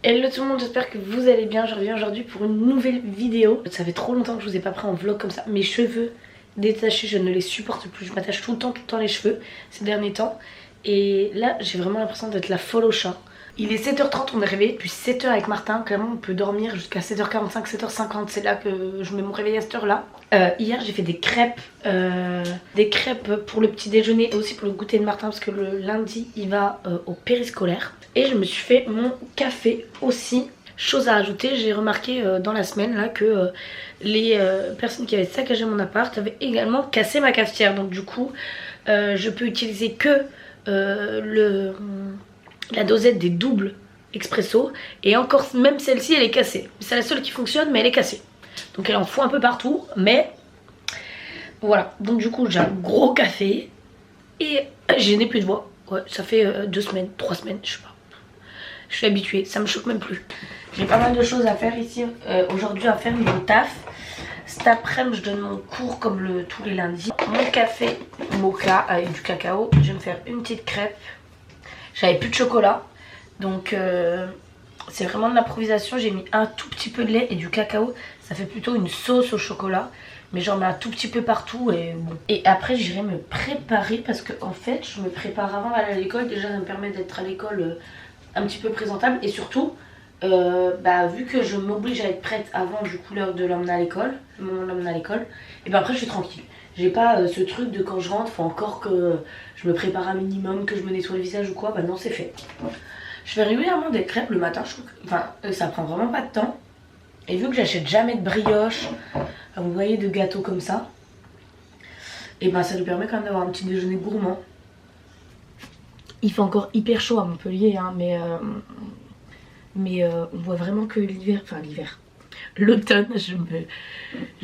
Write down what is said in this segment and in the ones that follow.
Hello tout le monde, j'espère que vous allez bien. Je reviens aujourd'hui pour une nouvelle vidéo. Ça fait trop longtemps que je vous ai pas pris en vlog comme ça. Mes cheveux détachés, je ne les supporte plus. Je m'attache tout le temps les cheveux ces derniers temps. Et là j'ai vraiment l'impression d'être la folle au chat. Il est 7h30, on est réveillé depuis 7h avec Martin. Clairement on peut dormir jusqu'à 7h45, 7h50. C'est là que je mets mon réveil à cette heure là. Hier j'ai fait des crêpes pour le petit déjeuner et aussi pour le goûter de Martin, parce que le lundi il va au périscolaire. Et je me suis fait mon café aussi. Chose à ajouter, j'ai remarqué dans la semaine là que les personnes qui avaient saccagé mon appart avaient également cassé ma cafetière. Donc du coup je peux utiliser que la dosette des doubles expresso. Et encore même celle-ci elle est cassée. C'est la seule qui fonctionne mais elle est cassée. Donc elle en fout un peu partout. Mais voilà. Donc du coup j'ai un gros café. Et je n'ai plus de voix. Ouais, ça fait 2 semaines, 3 semaines, je sais pas. Je suis habituée, ça me choque même plus. J'ai pas mal de choses à faire ici aujourd'hui, à faire mon taf. Cet après-midi je donne mon cours comme tous les lundis. Mon café mocha avec du cacao. Je vais me faire une petite crêpe. J'avais plus de chocolat. Donc c'est vraiment de l'improvisation. J'ai mis un tout petit peu de lait et du cacao. Ça fait plutôt une sauce au chocolat. Mais j'en mets un tout petit peu partout et bon. Et après j'irai me préparer parce que en fait je me prépare avant d'aller à l'école. Déjà ça me permet d'être à l'école un petit peu présentable. Et surtout vu que je m'oblige à être prête avant du coup l'heure de l'emmener à l'école, et ben après je suis tranquille. J'ai pas ce truc de quand je rentre, faut encore que je me prépare un minimum, que je me nettoie le visage ou quoi. Bah non, c'est fait. Je fais régulièrement des crêpes le matin, je trouve que, ça prend vraiment pas de temps. Et vu que j'achète jamais de brioche, vous voyez, de gâteaux comme ça, et ben ça nous permet quand même d'avoir un petit déjeuner gourmand. Il fait encore hyper chaud à Montpellier, hein, mais on voit vraiment que l'automne, je vais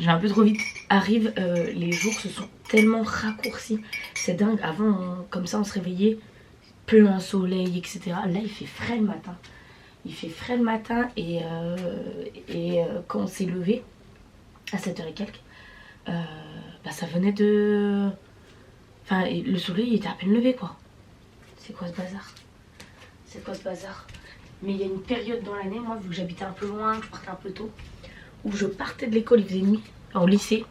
un peu trop vite, arrive. Les jours se sont tellement raccourcis, c'est dingue. Avant comme ça on se réveillait, plein soleil, etc. Là il fait frais le matin. Il fait frais le matin et quand on s'est levé à 7h et quelques, ça venait de... Enfin le soleil était à peine levé quoi. C'est quoi ce bazar? C'est quoi ce bazar? Mais il y a une période dans l'année, moi vu que j'habitais un peu loin, que je partais un peu tôt, où je partais de l'école, il faisait nuit, au lycée.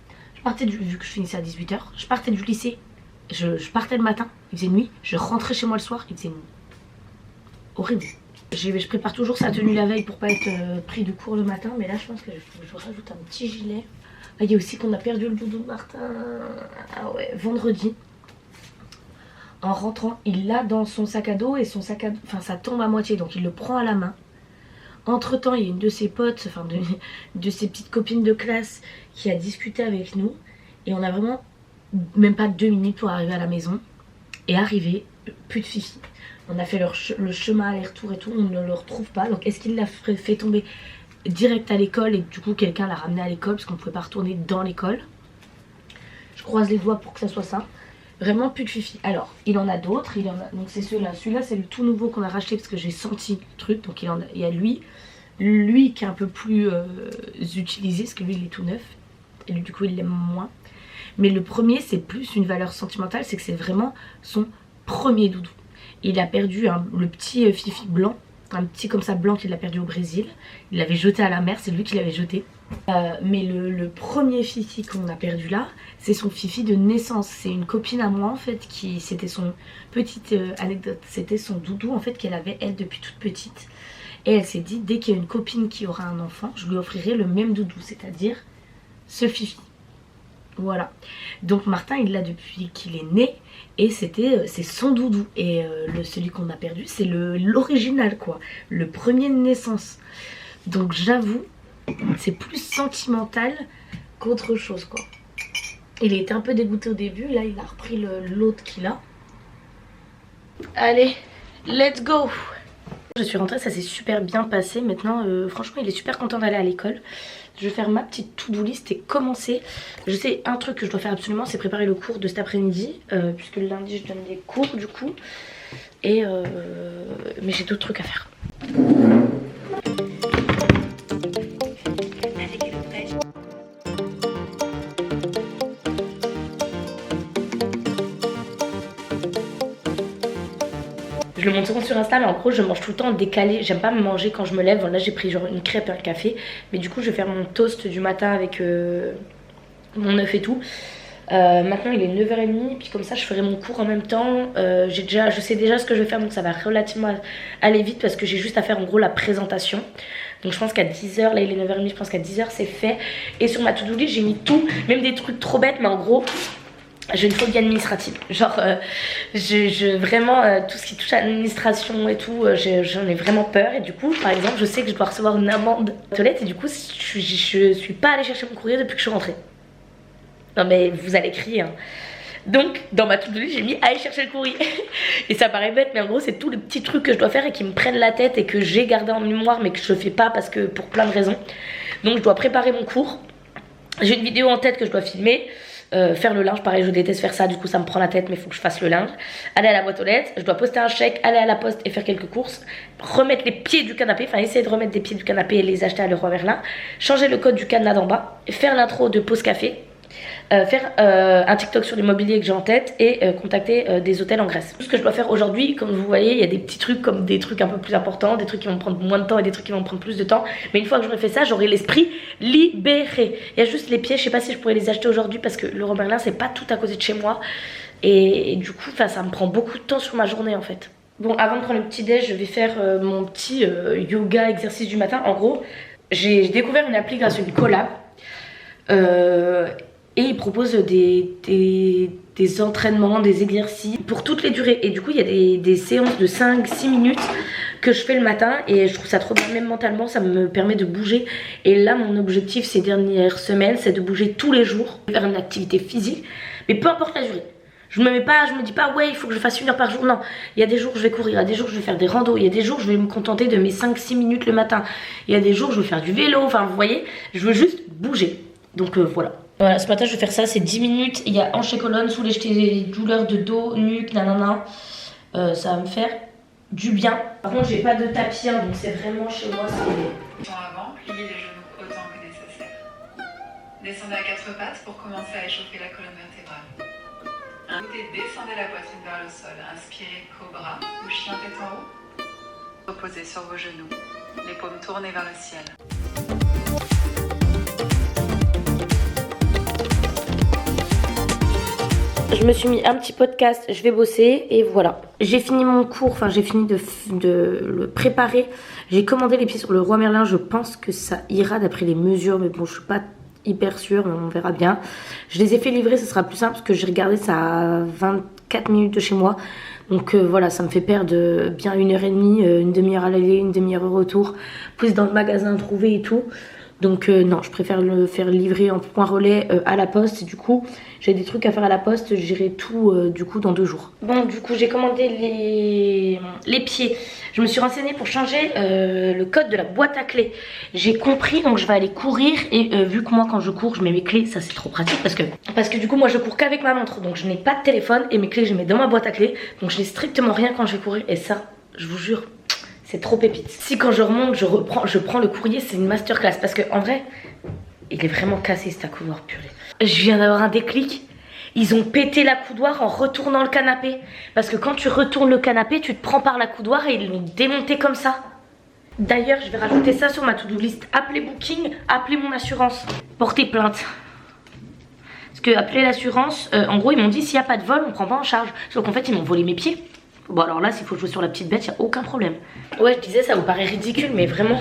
Vu que je finissais à 18h, je partais du lycée, je partais le matin, il faisait nuit, je rentrais chez moi le soir, il faisait nuit. Horrible. Je prépare toujours sa tenue la veille pour pas être pris de cours le matin, mais là je pense que je rajoute un petit gilet. Ah, il y a aussi qu'on a perdu le doudou de Martin. Ah ouais, vendredi. En rentrant, il l'a dans son sac à dos et son sac à dos, ça tombe à moitié, donc il le prend à la main. Entre temps, il y a une de ses potes, de ses petites copines de classe qui a discuté avec nous. Et on a vraiment même pas 2 minutes pour arriver à la maison. Et arrivé, plus de fifi. On a fait le chemin aller-retour et tout, on ne le retrouve pas. Donc est-ce qu'il l'a fait tomber direct à l'école et du coup quelqu'un l'a ramené à l'école parce qu'on ne pouvait pas retourner dans l'école? Je croise les doigts pour que ça soit ça. Vraiment plus de fifi. Alors il en a d'autres, donc c'est celui-là. Celui-là c'est le tout nouveau qu'on a racheté parce que j'ai senti le truc. Donc il y a lui qui est un peu plus utilisé parce que lui il est tout neuf. Et lui du coup il l'aime moins. Mais le premier c'est plus une valeur sentimentale, c'est que c'est vraiment son premier doudou. Il a perdu le petit fifi blanc, un petit comme ça blanc qu'il a perdu au Brésil. Il l'avait jeté à la mer, c'est lui qui l'avait jeté. Mais le premier fifi qu'on a perdu là, c'est son fifi de naissance. C'est une copine à moi en fait, c'était son petite anecdote, c'était son doudou en fait qu'elle avait elle depuis toute petite. Et elle s'est dit, dès qu'il y a une copine qui aura un enfant, je lui offrirai le même doudou, c'est-à-dire ce fifi. Voilà. Donc Martin il l'a depuis qu'il est né et c'est son doudou. Et celui qu'on a perdu c'est l'original quoi, le premier de naissance. Donc j'avoue c'est plus sentimental qu'autre chose quoi. Il était un peu dégoûté au début, là il a repris l'autre qu'il a. Allez, let's go. Je suis rentrée, ça s'est super bien passé. Maintenant franchement il est super content d'aller à l'école. Je vais faire ma petite to-do list et commencer. Je sais un truc que je dois faire absolument, c'est préparer le cours de cet après-midi, puisque le lundi je donne des cours du coup. Et mais j'ai d'autres trucs à faire. Je le montre sur sur Insta, mais en gros je mange tout le temps décalé. J'aime pas me manger quand je me lève. Bon, là j'ai pris genre une crêpe et un café, mais du coup je vais faire mon toast du matin avec mon œuf et tout. Maintenant il est 9h30, puis comme ça je ferai mon cours en même temps. Je sais déjà ce que je vais faire, donc ça va relativement aller vite parce que j'ai juste à faire en gros la présentation. Donc je pense qu'à 10h, là il est 9h30, je pense qu'à 10h c'est fait. Et sur ma to-do list j'ai mis tout, même des trucs trop bêtes, mais en gros j'ai une phobie administrative. Genre vraiment tout ce qui touche à l'administration et tout, j'en ai vraiment peur. Et du coup par exemple je sais que je dois recevoir une amende aux toilettes, et du coup je suis pas allée chercher mon courrier depuis que je suis rentrée. Non mais vous allez crier hein. Donc dans ma to-do list j'ai mis aller chercher le courrier. Et ça paraît bête, mais en gros c'est tous les petits trucs que je dois faire et qui me prennent la tête et que j'ai gardé en mémoire mais que je fais pas parce que pour plein de raisons. Donc je dois préparer mon cours. J'ai une vidéo en tête que je dois filmer. Faire le linge, pareil je déteste faire ça, du coup ça me prend la tête, mais il faut que je fasse le linge. Aller à la boîte aux lettres, je dois poster un chèque, aller à la poste et faire quelques courses. Remettre les pieds du canapé, enfin essayer de remettre des pieds du canapé et les acheter à Leroy Merlin. Changer le code du cadenas d'en bas. Faire l'intro de pause café. Faire un TikTok sur l'immobilier que j'ai en tête et contacter des hôtels en Grèce. Tout ce que je dois faire aujourd'hui, comme vous voyez, il y a des petits trucs comme des trucs un peu plus importants, des trucs qui vont me prendre moins de temps et des trucs qui vont me prendre plus de temps. Mais une fois que j'aurai fait ça, j'aurai l'esprit libéré. Il y a juste les pieds, je sais pas si je pourrais les acheter aujourd'hui parce que Leroy Merlin c'est pas tout à côté de chez moi. Et du coup, ça me prend beaucoup de temps sur ma journée en fait. Bon, avant de prendre le petit déj, je vais faire mon petit yoga exercice du matin. En gros, j'ai découvert une appli grâce à une collab. Et ils proposent des entraînements, des exercices pour toutes les durées. Et du coup il y a des séances de 5-6 minutes que je fais le matin. Et je trouve ça trop bien, même mentalement ça me permet de bouger. Et là mon objectif ces dernières semaines c'est de bouger tous les jours, faire une activité physique. Mais peu importe la durée. Je me dis pas ouais il faut que je fasse 1 heure par jour. Non, il y a des jours je vais courir, il y a des jours je vais faire des randos, il y a des jours je vais me contenter de mes 5-6 minutes le matin. Il y a des jours je vais faire du vélo, enfin vous voyez, je veux juste bouger. Donc voilà. Voilà, ce matin je vais faire ça, c'est 10 minutes. Il y a hanches et colonnes, soulève des douleurs de dos, nuque, nanana. Ça va me faire du bien. Par contre, j'ai pas de tapis, hein, donc c'est vraiment chez moi. Temps avant, pliez les genoux autant que nécessaire. Descendez à 4 pattes pour commencer à échauffer la colonne vertébrale. Descendez la poitrine vers le sol. Inspirez cobra ou chien tête en haut. Reposez sur vos genoux, les paumes tournées vers le ciel. Je me suis mis un petit podcast, je vais bosser et voilà. J'ai fini mon cours, enfin j'ai fini de le préparer. J'ai commandé les pieds sur Leroy Merlin, je pense que ça ira d'après les mesures, mais bon je suis pas hyper sûre, on verra bien. Je les ai fait livrer, ce sera plus simple parce que j'ai regardé ça à 24 minutes de chez moi. Donc voilà, ça me fait perdre bien 1h30, une demi-heure à l'aller, une demi-heure au retour, plus dans le magasin trouvé et tout. Donc non, je préfère le faire livrer en point relais à la poste. Du coup, j'ai des trucs à faire à la poste, j'irai tout du coup dans 2 jours. Bon, du coup, j'ai commandé les pieds. Je me suis renseignée pour changer le code de la boîte à clés. J'ai compris, donc je vais aller courir. Et vu que moi, quand je cours, je mets mes clés. Ça, c'est trop pratique parce que du coup, moi, je cours qu'avec ma montre. Donc, je n'ai pas de téléphone et mes clés, je les mets dans ma boîte à clés. Donc, je n'ai strictement rien quand je vais courir. Et ça, je vous jure, c'est trop pépite. Si quand je remonte, je prends le courrier, c'est une masterclass. Parce que en vrai, il est vraiment cassé cet accoudoir, purée. Je viens d'avoir un déclic. Ils ont pété l'accoudoir en retournant le canapé. Parce que quand tu retournes le canapé, tu te prends par l'accoudoir et ils l'ont démonté comme ça. D'ailleurs, je vais rajouter ça sur ma to-do list. Appelez Booking, appelez mon assurance. Portez plainte. Parce que appeler l'assurance, en gros, ils m'ont dit s'il n'y a pas de vol, on prend pas en charge. Sauf qu'en fait, ils m'ont volé mes pieds. Bon alors là s'il faut jouer sur la petite bête, il n'y a aucun problème. Ouais je disais ça vous paraît ridicule mais vraiment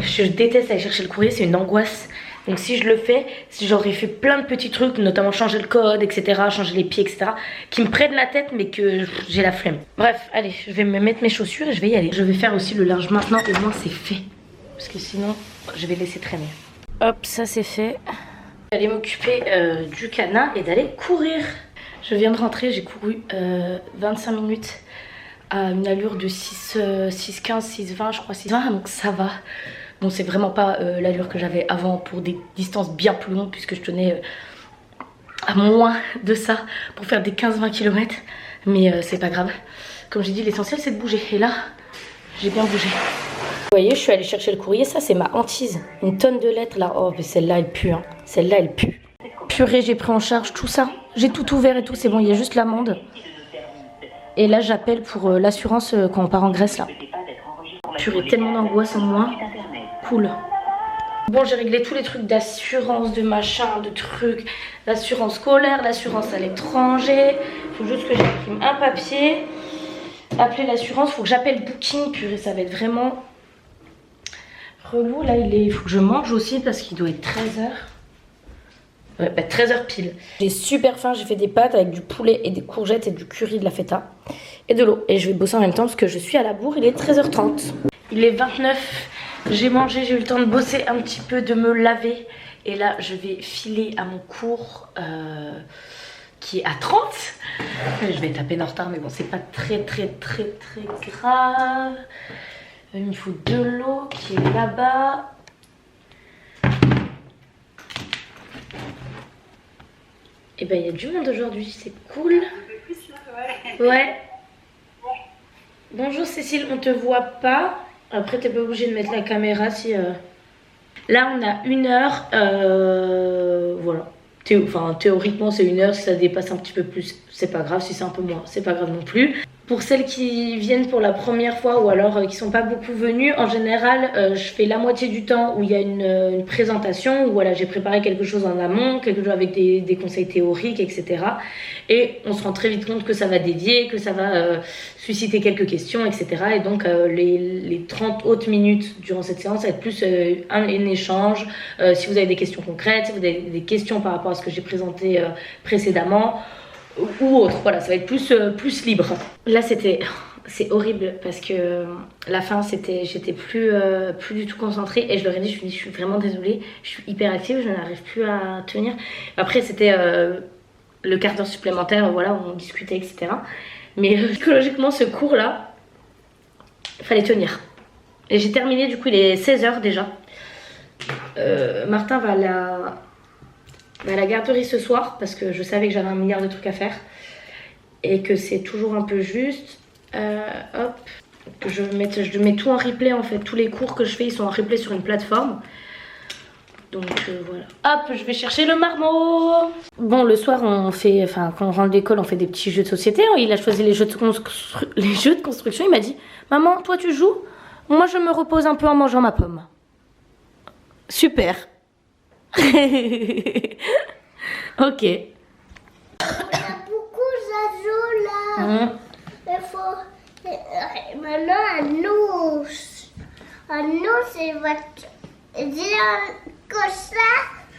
je déteste aller chercher le courrier, c'est une angoisse. Donc si je le fais, j'aurais fait plein de petits trucs, notamment changer le code etc, changer les pieds etc, qui me prennent la tête mais que j'ai la flemme. Bref allez je vais me mettre mes chaussures et je vais y aller. Je vais faire aussi le linge maintenant, au moins c'est fait. Parce que sinon je vais laisser traîner. Hop ça c'est fait. Je vais aller m'occuper du cadenas et d'aller courir. Je viens de rentrer, j'ai couru 25 minutes à une allure de 6,15, 6,20 je crois, 6,20 donc ça va. Bon c'est vraiment pas l'allure que j'avais avant pour des distances bien plus longues puisque je tenais à moins de ça pour faire des 15-20 km. Mais c'est pas grave. Comme j'ai dit l'essentiel c'est de bouger et là j'ai bien bougé. Vous voyez je suis allée chercher le courrier, ça c'est ma hantise. Une tonne de lettres là, oh mais celle-là elle pue hein. Celle-là elle pue. Purée j'ai pris en charge tout ça. J'ai tout ouvert et tout, c'est bon, il y a juste l'amende. Et là j'appelle pour l'assurance quand on part en Grèce là. Purée, tellement d'angoisse en moi. Cool. Bon, j'ai réglé tous les trucs d'assurance, de machin, de trucs. L'assurance scolaire, l'assurance à l'étranger. Il faut juste que j'imprime un papier. Appeler l'assurance, faut que j'appelle Booking. Purée, ça va être vraiment relou. Là, il faut que je mange aussi parce qu'il doit être 13h. Ouais, 13h pile. J'ai super faim, j'ai fait des pâtes avec du poulet et des courgettes et du curry de la feta. Et de l'eau. Et je vais bosser en même temps parce que je suis à la bourre, il est 13h30. Il est 29, j'ai mangé, j'ai eu le temps de bosser un petit peu, de me laver. Et là, je vais filer à mon cours qui est à 30. Je vais taper en retard, mais bon, c'est pas très grave. Il me faut de l'eau qui est là-bas. Et ben il y a du monde aujourd'hui, c'est cool. Ouais. Bonjour Cécile, on te voit pas. Après t'es pas obligée de mettre la caméra si... Là on a 1 heure. Voilà. Théoriquement c'est 1 heure, si ça dépasse un petit peu plus, c'est pas grave. Si c'est un peu moins, c'est pas grave non plus. Pour celles qui viennent pour la première fois ou alors qui sont pas beaucoup venues, en général je fais la moitié du temps où il y a une présentation, où voilà, j'ai préparé quelque chose en amont, quelque chose avec des conseils théoriques, etc. Et on se rend très vite compte que ça va dévier, que ça va susciter quelques questions, etc. Et donc les 30 autres minutes durant cette séance, ça va être plus un échange. Si vous avez des questions concrètes, si vous avez des questions par rapport à ce que j'ai présenté précédemment, ou autre, voilà, ça va être plus libre. Là c'est horrible parce que la fin j'étais plus du tout concentrée et je leur ai dit, je suis vraiment désolée, je suis hyper active, je n'arrive plus à tenir. Après c'était le quart d'heure supplémentaire, voilà, on discutait, etc. Mais psychologiquement ce cours là, il fallait tenir. Et j'ai terminé, du coup il est 16h déjà. Martin va à la garderie ce soir parce que je savais que j'avais 1 milliard de trucs à faire et que c'est toujours un peu juste. Hop, que je mets tout en replay en fait. Tous les cours que je fais ils sont en replay sur une plateforme. Donc voilà. Hop, je vais chercher le marmot. Bon, le soir quand on rentre d'école on fait des petits jeux de société. Il a choisi les jeux de construction. Il m'a dit, maman toi tu joues, moi je me repose un peu en mangeant ma pomme. Super. Ok. Il y a beaucoup d'oiseaux là. Il faut. Maintenant, un ours, il va dire que ça.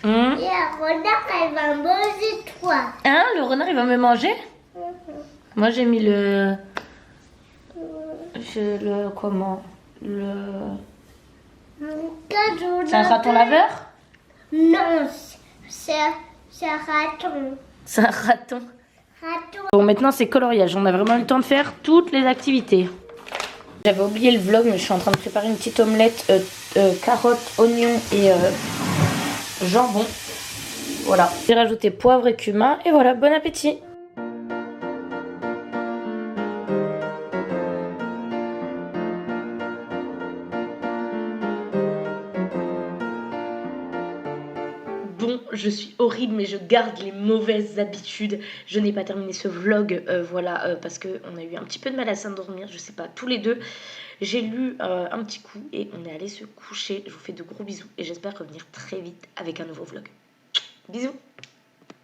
Et un renard, il va manger toi. Hein, le renard, il va me manger? Moi, j'ai mis comment? C'est un raton laveur? Non, c'est un raton. C'est un raton. Bon, maintenant c'est coloriage. On a vraiment eu le temps de faire toutes les activités. J'avais oublié le vlog, mais je suis en train de préparer une petite omelette carottes, oignons et jambon. Voilà. J'ai rajouté poivre et cumin et voilà, bon appétit. Bon, je suis horrible, mais je garde les mauvaises habitudes. Je n'ai pas terminé ce vlog, parce qu'on a eu un petit peu de mal à s'endormir, je sais pas, tous les deux. J'ai lu un petit coup et on est allé se coucher. Je vous fais de gros bisous et j'espère revenir très vite avec un nouveau vlog. Bisous!